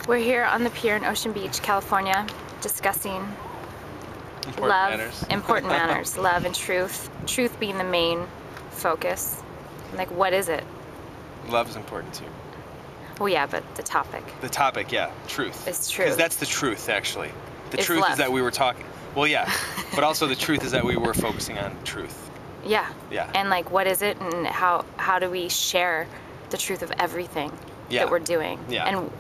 We're here on the pier in Ocean Beach, California, discussing important manners, love and truth. Truth being the main focus. Like, what is it? Love is important too. Well, yeah, but the topic. The topic, yeah, truth. It's truth. Because that's the truth, actually. The It's truth love. is that we were talking. Well, yeah, but also the truth is that we were focusing on truth. Yeah. Yeah. And like, what is it, and how do we share the truth of everything that we're doing? Yeah. And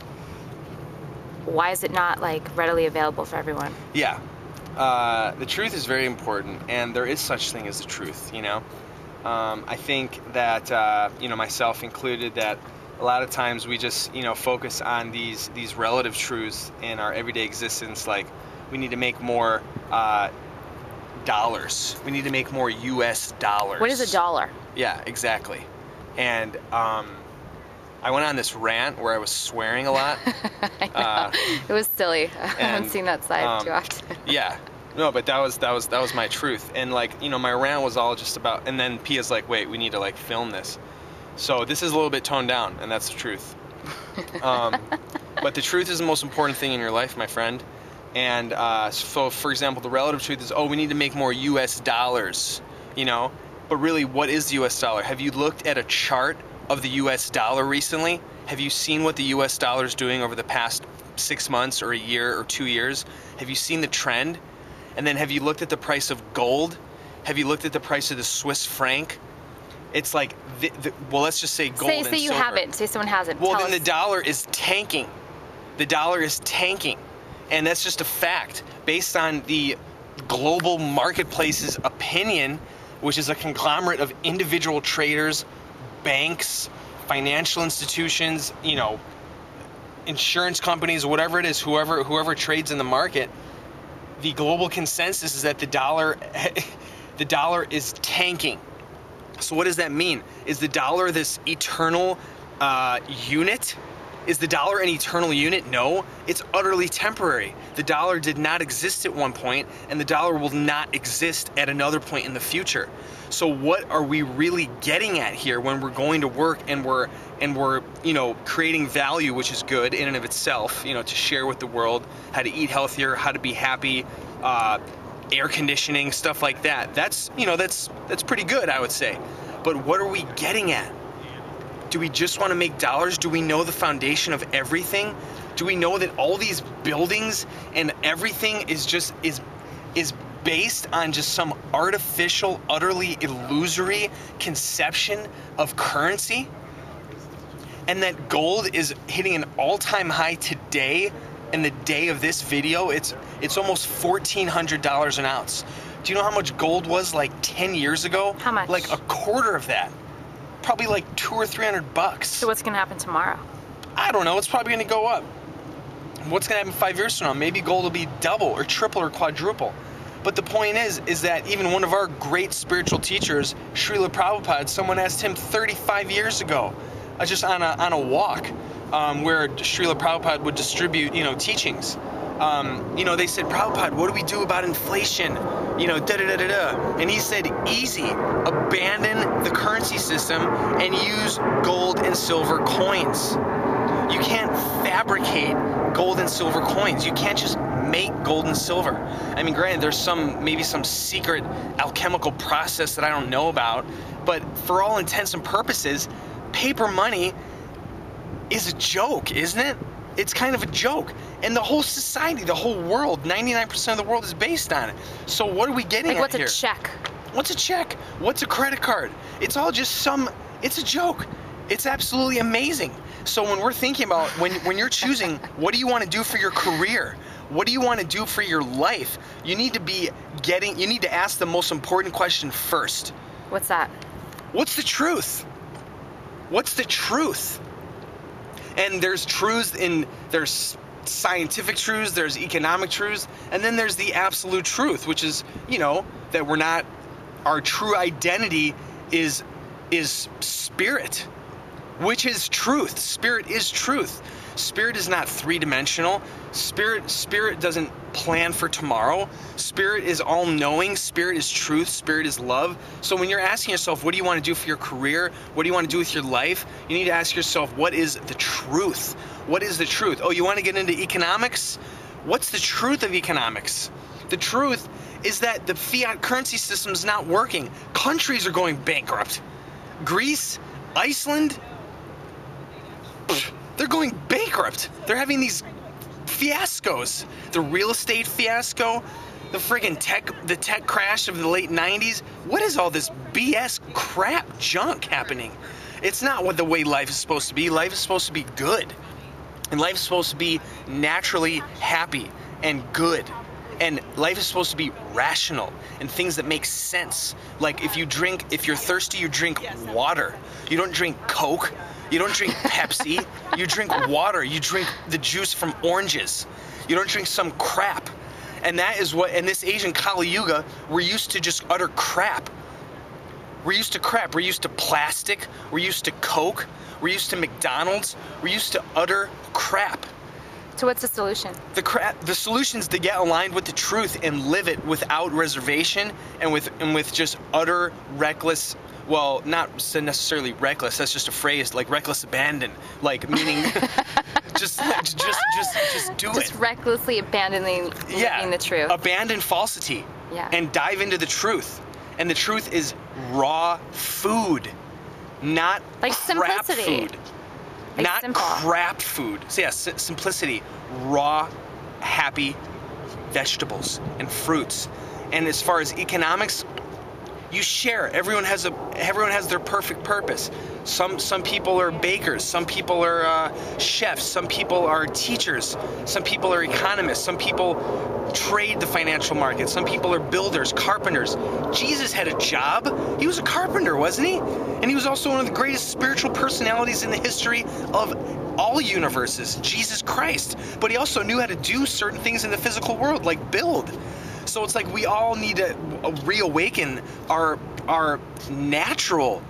why is it not like readily available for everyone? Yeah. The truth is very important, and there is such thing as the truth, you know? I think that, you know, myself included, that a lot of times we just, you know, focus on these relative truths in our everyday existence, like we need to make more dollars. We need to make more US dollars. What is a dollar? Yeah, exactly. And I went on this rant where I was swearing a lot. It was silly. I haven't seen that side too often. Yeah. No, but that was my truth. And like, you know, my rant was all just about, and then Pia's like, wait, we need to like film this. So this is a little bit toned down, and that's the truth. But the truth is the most important thing in your life, my friend. And so, for example, the relative truth is, oh, we need to make more US dollars, you know? But really, what is the US dollar? Have you looked at a chart of the US dollar recently? Have you seen what the US dollar is doing over the past 6 months or a year or 2 years? Have you seen the trend? And then have you looked at the price of gold? Have you looked at the price of the Swiss franc? It's like, well, let's just say gold and silver. Say you haven't. Say someone hasn't. Well, Tell then us. the dollar is tanking. The dollar is tanking. And that's just a fact based on the global marketplace's opinion, which is a conglomerate of individual traders, banks, financial institutions, you know, insurance companies, whatever it is, whoever trades in the market. The global consensus is that the dollar is tanking. So what does that mean? Is the dollar this eternal unit? Is the dollar an eternal unit? No, it's utterly temporary. The dollar did not exist at one point, and the dollar will not exist at another point in the future. So what are we really getting at here when we're going to work and we're you know, creating value, which is good in and of itself, you know, to share with the world, how to eat healthier, how to be happy, air conditioning, stuff like that. That's, you know, that's pretty good, I would say. But what are we getting at? Do we just want to make dollars? Do we know the foundation of everything? Do we know that all these buildings and everything is based on just some artificial, utterly illusory conception of currency? And that gold is hitting an all-time high today, in the day of this video, it's almost $1,400 an ounce. Do you know how much gold was like 10 years ago? How much? Like a quarter of that. Probably like $200 or $300. So what's gonna happen tomorrow? I don't know. It's probably gonna go up. What's gonna happen 5 years from now? Maybe gold will be double or triple or quadruple. But the point is that even one of our great spiritual teachers, Srila Prabhupada, someone asked him 35 years ago, just on a walk, where Srila Prabhupada would distribute, you know, teachings. You know, they said, Prabhupada, what do we do about inflation? You know, da-da-da-da-da. And he said, easy, abandon the currency system and use gold and silver coins. You can't fabricate gold and silver coins. You can't just make gold and silver. I mean, granted, there's maybe some secret alchemical process that I don't know about, but for all intents and purposes, paper money is a joke, isn't it? It's kind of a joke. And the whole society, the whole world, 99% of the world is based on it. So what are we getting at here? Like, what's a check? What's a check? What's a credit card? It's all just it's a joke. It's absolutely amazing. So when we're thinking about, when you're choosing, what do you want to do for your career? What do you want to do for your life? You need to ask the most important question first. What's that? What's the truth? What's the truth? And there's truths there's scientific truths, there's economic truths, and then there's the absolute truth, which is, you know, that our true identity is spirit, which is truth. Spirit is truth. Spirit is not three-dimensional. Spirit doesn't plan for tomorrow. Spirit is all-knowing. Spirit is truth. Spirit is love. So when you're asking yourself, what do you want to do for your career? What do you want to do with your life? You need to ask yourself, what is the truth? What is the truth? Oh, you want to get into economics? What's the truth of economics? The truth is that the fiat currency system is not working. Countries are going bankrupt. Greece, Iceland, they're going bankrupt. They're having these fiascos. The real estate fiasco, the friggin' tech crash of the late 90s. What is all this BS crap junk happening? It's not what the way life is supposed to be. Life is supposed to be good. And life is supposed to be naturally happy and good. And life is supposed to be rational and things that make sense. Like if you're thirsty, you drink water. You don't drink Coke. You don't drink Pepsi. You drink water. You drink the juice from oranges. You don't drink some crap. And that is what, in this age in Kali Yuga, we're used to just utter crap. We're used to crap. We're used to plastic. We're used to Coke. We're used to McDonald's. We're used to utter crap. So what's the solution? The solution is to get aligned with the truth and live it without reservation and with just utter reckless, well, not necessarily reckless, that's just a phrase, like reckless abandon, like meaning just do it. Just recklessly abandoning living the truth. Abandon falsity. Yeah. And dive into the truth. And the truth is raw food, not like crap simplicity. food. Like Not simple. crap food. So yeah, simplicity, raw, happy vegetables and fruits. And as far as economics, you share. Everyone has their perfect purpose. Some people are bakers. Some people are chefs. Some people are teachers. Some people are economists. Some people trade the financial market. Some people are builders, carpenters. Jesus had a job. He was a carpenter, wasn't he? And he was also one of the greatest spiritual personalities in the history of all universes, Jesus Christ. But he also knew how to do certain things in the physical world, like build. So it's like we all need to reawaken our natural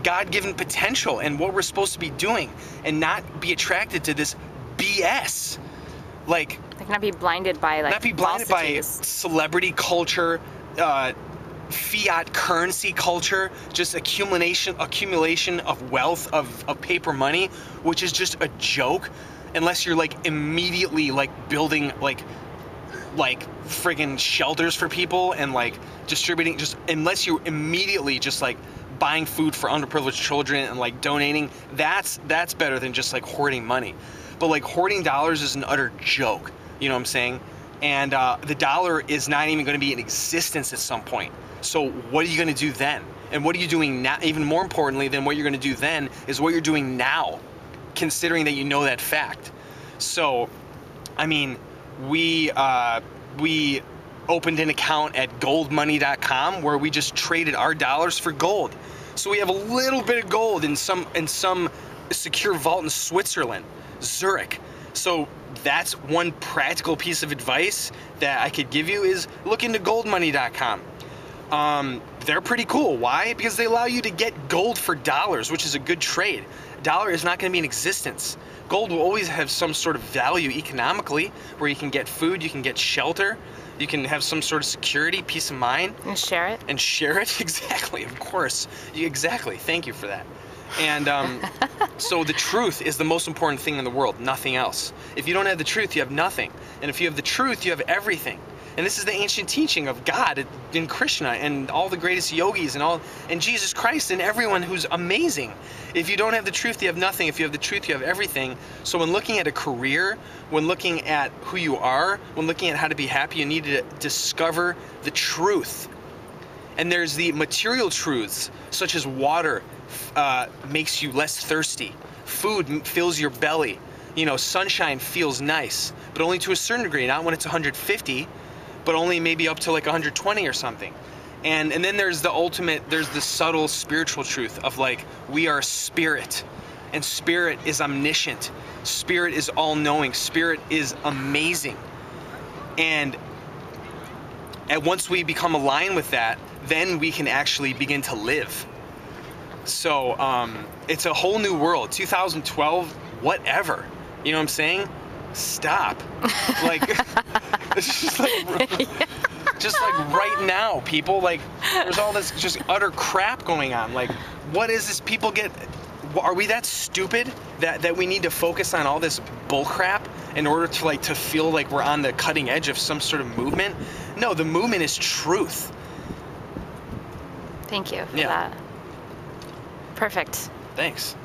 God-given potential and what we're supposed to be doing and not be attracted to this BS. Like not be blinded by not be blinded by falsities. celebrity culture, fiat currency culture, just accumulation of wealth of paper money, which is just a joke unless you're like immediately like building like friggin' shelters for people and like distributing, just unless you immediately just like buying food for underprivileged children and like donating, that's better than just like hoarding money. But like hoarding dollars is an utter joke, you know what I'm saying? And the dollar is not even going to be in existence at some point. So what are you going to do then? And what are you doing now? Even more importantly than what you're going to do then is what you're doing now, considering that you know that fact. So, I mean, we opened an account at goldmoney.com where we just traded our dollars for gold. So we have a little bit of gold in some secure vault in Switzerland, Zurich. So that's one practical piece of advice that I could give you is look into goldmoney.com. They're pretty cool. Why? Because they allow you to get gold for dollars, which is a good trade. Dollar is not going to be in existence. Gold will always have some sort of value economically, where you can get food, you can get shelter, you can have some sort of security, peace of mind. And share it. And share it, exactly, of course. Exactly, thank you for that. And so the truth is the most important thing in the world, nothing else. If you don't have the truth, you have nothing. And if you have the truth, you have everything. And this is the ancient teaching of God and Krishna and all the greatest yogis and Jesus Christ and everyone who's amazing. If you don't have the truth, you have nothing. If you have the truth, you have everything. So when looking at a career, when looking at who you are, when looking at how to be happy, you need to discover the truth. And there's the material truths, such as water makes you less thirsty. Food fills your belly. You know, sunshine feels nice, but only to a certain degree, not when it's 150, but only maybe up to like 120 or something. And then there's the subtle spiritual truth of like, we are spirit, and spirit is omniscient. Spirit is all-knowing. Spirit is amazing. And once we become aligned with that, then we can actually begin to live. So it's a whole new world. 2012, whatever. You know what I'm saying? Stop. Like, It's just like, just like right now, people, like, there's all this just utter crap going on. Like, what is this? People get, are we that stupid that we need to focus on all this bull crap in order to, like, to feel like we're on the cutting edge of some sort of movement? No, the movement is truth. Thank you for that. Perfect. Thanks.